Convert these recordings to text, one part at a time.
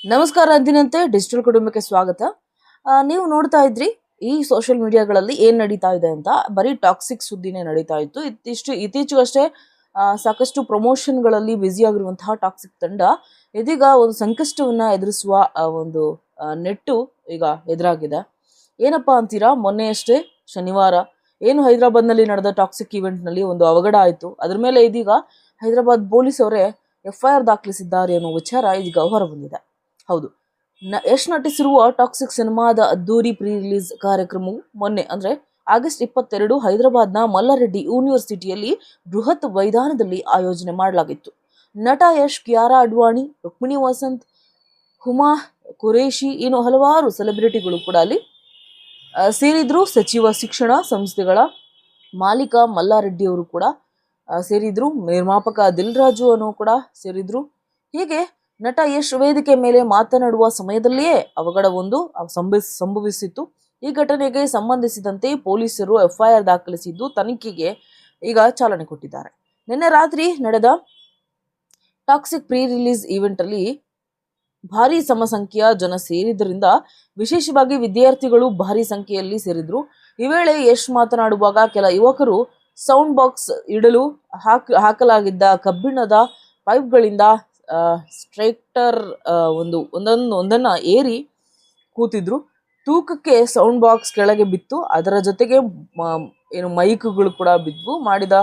ನಮಸ್ಕಾರ ಅಂದಿನಂತೆ ಡಿಜಿಟಲ್ ಕುಟುಂಬಕ್ಕೆ ಸ್ವಾಗತ. ನೀವು ನೋಡ್ತಾ ಇದ್ರಿ ಈ ಸೋಷಿಯಲ್ ಮೀಡಿಯಾಗಳಲ್ಲಿ ಏನ್ ನಡೀತಾ ಇದೆ ಅಂತ. ಬರೀ ಟಾಕ್ಸಿಕ್ ಸುದ್ದಿನೇ ನಡೀತಾ ಇತ್ತು. ಇತ್ತೀಚೆಗಷ್ಟೇ ಸಾಕಷ್ಟು ಪ್ರಮೋಷನ್ಗಳಲ್ಲಿ ಬ್ಯುಸಿ ಆಗಿರುವಂತಹ ಟಾಕ್ಸಿಕ್ ತಂಡ ಇದೀಗ ಒಂದು ಸಂಕಷ್ಟವನ್ನ ಎದುರಿಸುವ ಒಂದು ನೆಟ್ಟು ಈಗ ಎದುರಾಗಿದೆ. ಏನಪ್ಪಾ ಅಂತೀರಾ, ಮೊನ್ನೆ ಅಷ್ಟೇ ಶನಿವಾರ ಏನು ಹೈದರಾಬಾದ್ನಲ್ಲಿ ನಡೆದ ಟಾಕ್ಸಿಕ್ ಇವೆಂಟ್ ನಲ್ಲಿ ಒಂದು ಅವಘಡ ಆಯಿತು. ಅದ್ರ ಮೇಲೆ ಇದೀಗ ಹೈದರಾಬಾದ್ ಪೊಲೀಸ್ ಅವರೇ FIR ದಾಖಲಿಸಿದ್ದಾರೆ ಅನ್ನೋ ವಿಚಾರ ಇದೀಗ ಹೊರಬಂದಿದೆ. ಹೌದು, ಯಶ್ ನಟಿಸಿರುವ ಟಾಕ್ಸಿಕ್ ಸಿನಿಮಾದ ಅದ್ದೂರಿ ಪ್ರೀ ರಿಲೀಸ್ ಕಾರ್ಯಕ್ರಮವು ಮೊನ್ನೆ ಅಂದ್ರೆ ಆಗಸ್ಟ್ 22 ಹೈದರಾಬಾದ್ನ ಮಲ್ಲಾರೆಡ್ಡಿ ಯೂನಿವರ್ಸಿಟಿಯಲ್ಲಿ ಬೃಹತ್ ಮೈದಾನದಲ್ಲಿ ಆಯೋಜನೆ ಮಾಡಲಾಗಿತ್ತು. ನಟ ಯಶ್, ಕಿಯಾರಾ ಅಡ್ವಾಣಿ, ರುಕ್ಮಿಣಿ ವಸಂತ್, ಹುಮಾ ಕುರೇಶಿ ಇನ್ನು ಹಲವಾರು ಸೆಲೆಬ್ರಿಟಿಗಳು ಕೂಡ ಅಲ್ಲಿ ಸೇರಿದ್ರು. ಸಚಿವ ಶಿಕ್ಷಣ ಸಂಸ್ಥೆಗಳ ಮಾಲೀಕ ಮಲ್ಲಾರೆಡ್ಡಿ ಅವರು ಕೂಡ ಸೇರಿದ್ರು. ನಿರ್ಮಾಪಕ ದಿಲ್ ರಾಜು ಅನ್ನೋ ಕೂಡ ಸೇರಿದ್ರು. ಹೀಗೆ ನಟ ಯಶ್ ವೇದಿಕೆ ಮೇಲೆ ಮಾತನಾಡುವ ಸಮಯದಲ್ಲಿಯೇ ಅವಘಡವೊಂದು ಸಂಭವಿಸಿತ್ತು. ಈ ಘಟನೆಗೆ ಸಂಬಂಧಿಸಿದಂತೆ ಪೊಲೀಸರು FIR ದಾಖಲಿಸಿದ್ದು ತನಿಖೆಗೆ ಈಗ ಚಾಲನೆ ಕೊಟ್ಟಿದ್ದಾರೆ. ನಿನ್ನೆ ರಾತ್ರಿ ನಡೆದ ಟಾಕ್ಸಿಕ್ ಪ್ರೀ ರಿಲೀಸ್ ಈವೆಂಟ್ ಅಲ್ಲಿ ಭಾರಿ ಸಮಸಂಖ್ಯೆಯ ಜನ ಸೇರಿದ್ರಿಂದ ವಿಶೇಷವಾಗಿ ವಿದ್ಯಾರ್ಥಿಗಳು ಭಾರಿ ಸಂಖ್ಯೆಯಲ್ಲಿ ಸೇರಿದ್ರು. ಈ ವೇಳೆ ಯಶ್ ಮಾತನಾಡುವಾಗ ಕೆಲ ಯುವಕರು ಸೌಂಡ್ ಬಾಕ್ಸ್ ಇಡಲು ಹಾಕಲಾಗಿದ್ದ ಕಬ್ಬಿಣದ ಪೈಪ್ಗಳಿಂದ ಸ್ಟ್ರೈಕ್ಟರ್ ಒಂದನ್ನ ಏರಿ ಕೂತಿದ್ರು. ತೂಕಕ್ಕೆ ಸೌಂಡ್ ಬಾಕ್ಸ್ ಕೆಳಗೆ ಬಿತ್ತು. ಅದರ ಜೊತೆಗೆ ಮೈಕ್ಗಳು ಕೂಡ ಬಿದ್ದು ಮಾಡಿದ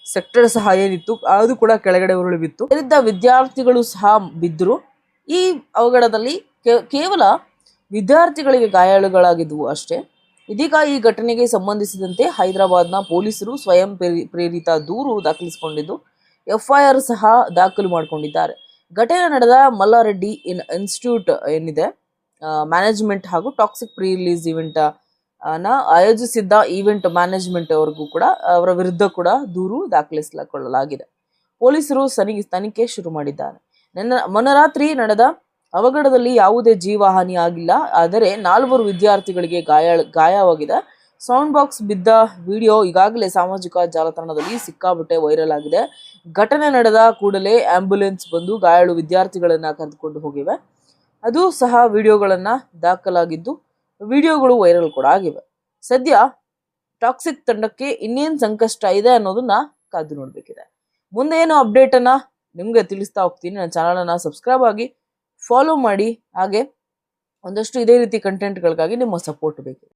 ಸೆಕ್ಟರ್ ಸಹ ಏನಿತ್ತು ಅದು ಕೂಡ ಕೆಳಗಡೆ ಉರುಳಿ ಬಿತ್ತು. ಸೇರಿದ್ದ ವಿದ್ಯಾರ್ಥಿಗಳು ಸಹ ಬಿದ್ದರು. ಈ ಅವಘಡದಲ್ಲಿ ಕೇವಲ ವಿದ್ಯಾರ್ಥಿಗಳಿಗೆ ಗಾಯಾಳುಗಳಾಗಿದ್ವು ಅಷ್ಟೇ. ಇದೀಗ ಈ ಘಟನೆಗೆ ಸಂಬಂಧಿಸಿದಂತೆ ಹೈದರಾಬಾದ್ನ ಪೊಲೀಸರು ಸ್ವಯಂ ಪ್ರೇರಿತ ದೂರು ದಾಖಲಿಸಿಕೊಂಡಿದ್ದು FIR ಸಹ ದಾಖಲು ಮಾಡಿಕೊಂಡಿದ್ದಾರೆ. ಘಟನೆ ನಡೆದ ಮಲ್ಲಾರೆಡ್ಡಿ ಇನ್ಸ್ಟಿಟ್ಯೂಟ್ ಏನಿದೆ, ಮ್ಯಾನೇಜ್ಮೆಂಟ್ ಹಾಗೂ ಟಾಕ್ಸಿಕ್ ಪ್ರೀ ರಿಲೀಸ್ ಇವೆಂಟ್ ಆಯೋಜಿಸಿದ್ದ ಈವೆಂಟ್ ಮ್ಯಾನೇಜ್ಮೆಂಟ್ ಅವರಿಗೂ ಕೂಡ ಅವರ ವಿರುದ್ಧ ಕೂಡ ದೂರು ದಾಖಲಿಸಿಕೊಳ್ಳಲಾಗಿದೆ. ಪೊಲೀಸರು ತನಿಖೆ ಶುರು ಮಾಡಿದ್ದಾರೆ. ಮೊನ್ನೆ ರಾತ್ರಿ ನಡೆದ ಅವಘಡದಲ್ಲಿ ಯಾವುದೇ ಜೀವಹಾನಿ ಆಗಿಲ್ಲ. ಆದರೆ 4 ವಿದ್ಯಾರ್ಥಿಗಳಿಗೆ ಗಾಯವಾಗಿದೆ. ಸೌಂಡ್ ಬಾಕ್ಸ್ ಬಿದ್ದ ವಿಡಿಯೋ ಈಗಾಗಲೇ ಸಾಮಾಜಿಕ ಜಾಲತಾಣದಲ್ಲಿ ಸಿಕ್ಕಾಪಟ್ಟೆ ವೈರಲ್ ಆಗಿದೆ. ಘಟನೆ ನಡೆದ ಕೂಡಲೇ ಆಂಬ್ಯುಲೆನ್ಸ್ ಬಂದು ಗಾಯಾಳು ವಿದ್ಯಾರ್ಥಿಗಳನ್ನ ಕರೆದುಕೊಂಡು ಹೋಗಿವೆ. ಅದು ಸಹ ವಿಡಿಯೋಗಳನ್ನ ದಾಖಲಾಗಿದ್ದು ವಿಡಿಯೋಗಳು ವೈರಲ್ ಕೂಡ ಆಗಿವೆ. ಸದ್ಯ ಟಾಕ್ಸಿಕ್ ತಂಡಕ್ಕೆ ಇನ್ನೇನು ಸಂಕಷ್ಟ ಇದೆ ಅನ್ನೋದನ್ನ ಕಾದು ನೋಡ್ಬೇಕಿದೆ. ಮುಂದೆ ಏನು ಅಪ್ಡೇಟ್ ಅನ್ನ ನಿಮ್ಗೆ ತಿಳಿಸ್ತಾ ಹೋಗ್ತೀನಿ. ನನ್ನ ಚಾನಲ್ ಅನ್ನ ಸಬ್ಸ್ಕ್ರೈಬ್ ಆಗಿ ಫಾಲೋ ಮಾಡಿ. ಹಾಗೆ ಒಂದಷ್ಟು ಇದೇ ರೀತಿ ಕಂಟೆಂಟ್ಗಳಿಗಾಗಿ ನಿಮ್ಮ ಸಪೋರ್ಟ್ ಬೇಕಿದೆ.